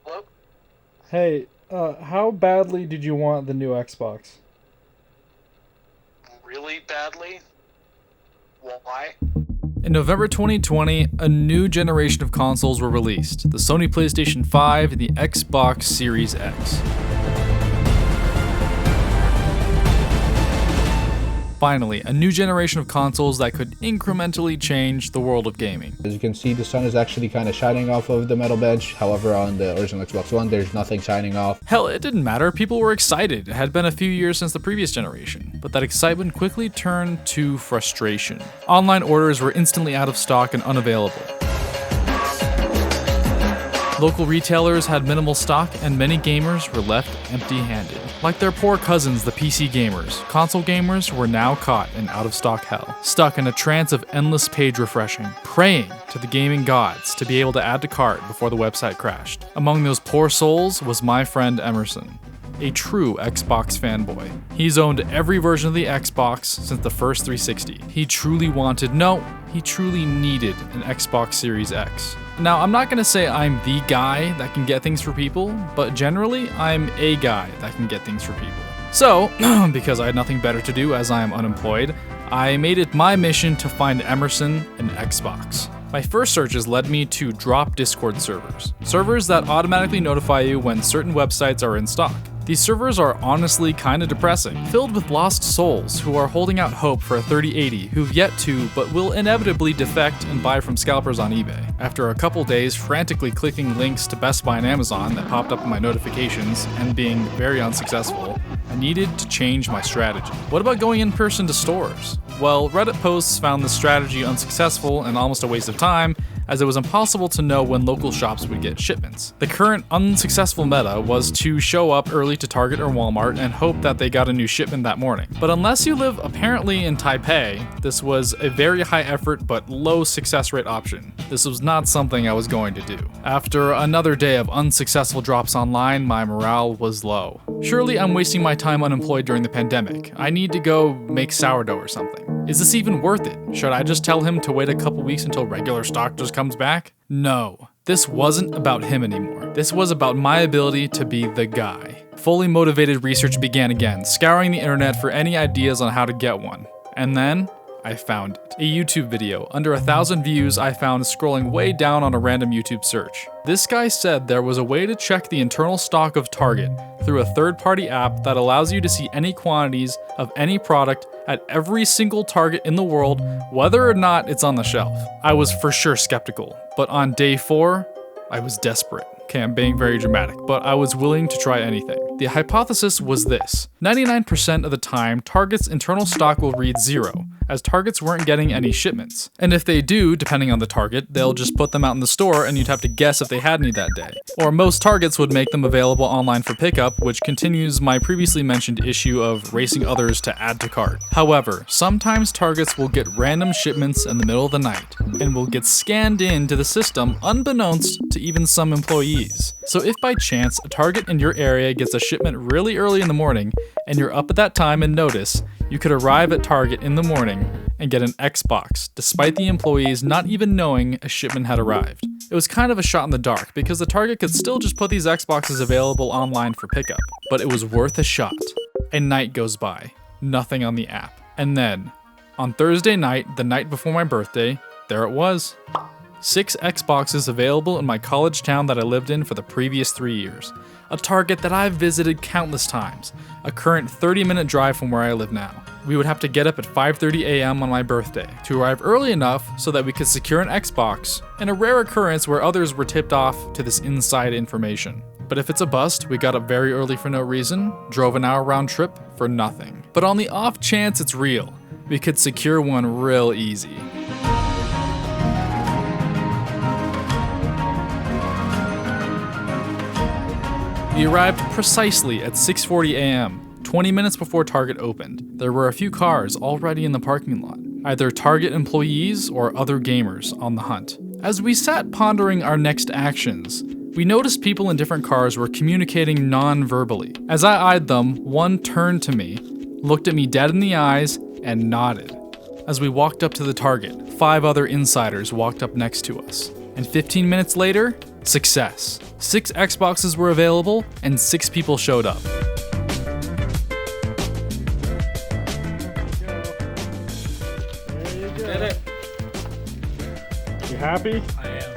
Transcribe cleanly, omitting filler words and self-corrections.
Hello? Hey, how badly did you want the new Xbox? Really badly? Why? In November 2020, a new generation of consoles were released: the Sony PlayStation 5 and the Xbox Series X. Finally, a new generation of consoles that could incrementally change the world of gaming. As you can see, the sun is actually kind of shining off of the metal bench. However, on the original Xbox One, there's nothing shining off. Hell, it didn't matter, people were excited. It had been a few years since the previous generation, but that excitement quickly turned to frustration. Online orders were instantly out of stock and unavailable. Local retailers had minimal stock, and many gamers were left empty-handed. Like their poor cousins, the PC gamers, console gamers were now caught in out-of-stock hell, stuck in a trance of endless page refreshing, praying to the gaming gods to be able to add to cart before the website crashed. Among those poor souls was my friend Emerson, a true Xbox fanboy. He's owned every version of the Xbox since the first 360. He truly wanted, no, he truly needed an Xbox Series X. Now, I'm not gonna say I'm the guy that can get things for people, but generally, I'm a guy that can get things for people. So, because I had nothing better to do as I am unemployed, I made it my mission to find Emerson an Xbox. My first searches led me to Drop Discord servers, servers that automatically notify you when certain websites are in stock. These servers are honestly kinda depressing, filled with lost souls who are holding out hope for a 3080 who've yet to but will inevitably defect and buy from scalpers on eBay. After a couple days frantically clicking links to Best Buy and Amazon that popped up in my notifications and being very unsuccessful, I needed to change my strategy. What about going in person to stores? Well, Reddit posts found this strategy unsuccessful and almost a waste of time, as it was impossible to know when local shops would get shipments. The current unsuccessful meta was to show up early to Target or Walmart and hope that they got a new shipment that morning. But unless you live apparently in Taipei, this was a very high effort but low success rate option. This was not something I was going to do. After another day of unsuccessful drops online, my morale was low. Surely I'm wasting my time unemployed during the pandemic. I need to go make sourdough or something. Is this even worth it? Should I just tell him to wait a couple weeks until regular stock just comes back? No. This wasn't about him anymore. This was about my ability to be the guy. Fully motivated research began again, scouring the internet for any ideas on how to get one. And then, I found it. A YouTube video, under 1,000 views, I found scrolling way down on a random YouTube search. This guy said there was a way to check the internal stock of Target through a third-party app that allows you to see any quantities of any product at every single Target in the world, whether or not it's on the shelf. I was for sure skeptical, but on day 4, I was desperate. Okay, I'm being very dramatic, but I was willing to try anything. The hypothesis was this: 99% of the time, Target's internal stock will read 0, as Targets weren't getting any shipments. And if they do, depending on the Target, they'll just put them out in the store and you'd have to guess if they had any that day. Or most Targets would make them available online for pickup, which continues my previously mentioned issue of racing others to add to cart. However, sometimes Targets will get random shipments in the middle of the night, and will get scanned into the system unbeknownst to even some employees. So if by chance a Target in your area gets a shipment really early in the morning, and you're up at that time and notice, you could arrive at Target in the morning and get an Xbox, despite the employees not even knowing a shipment had arrived. It was kind of a shot in the dark, because the Target could still just put these Xboxes available online for pickup, but it was worth a shot. A night goes by, nothing on the app. And then, on Thursday night, the night before my birthday, there it was. 6 Xboxes available in my college town that I lived in for the previous 3 years. A Target that I've visited countless times, a current 30-minute drive from where I live now. We would have to get up at 5:30 a.m. on my birthday to arrive early enough so that we could secure an Xbox, in a rare occurrence where others were tipped off to this inside information. But if it's a bust, we got up very early for no reason, drove an hour round trip for nothing. But on the off chance it's real, we could secure one real easy. We arrived precisely at 6:40 a.m., 20 minutes before Target opened. There were a few cars already in the parking lot, either Target employees or other gamers on the hunt. As we sat pondering our next actions, we noticed people in different cars were communicating non-verbally. As I eyed them, one turned to me, looked at me dead in the eyes, and nodded. As we walked up to the Target, 5 other insiders walked up next to us. And 15 minutes later, success. 6 Xboxes were available, and 6 people showed up. There you go. You happy? I am.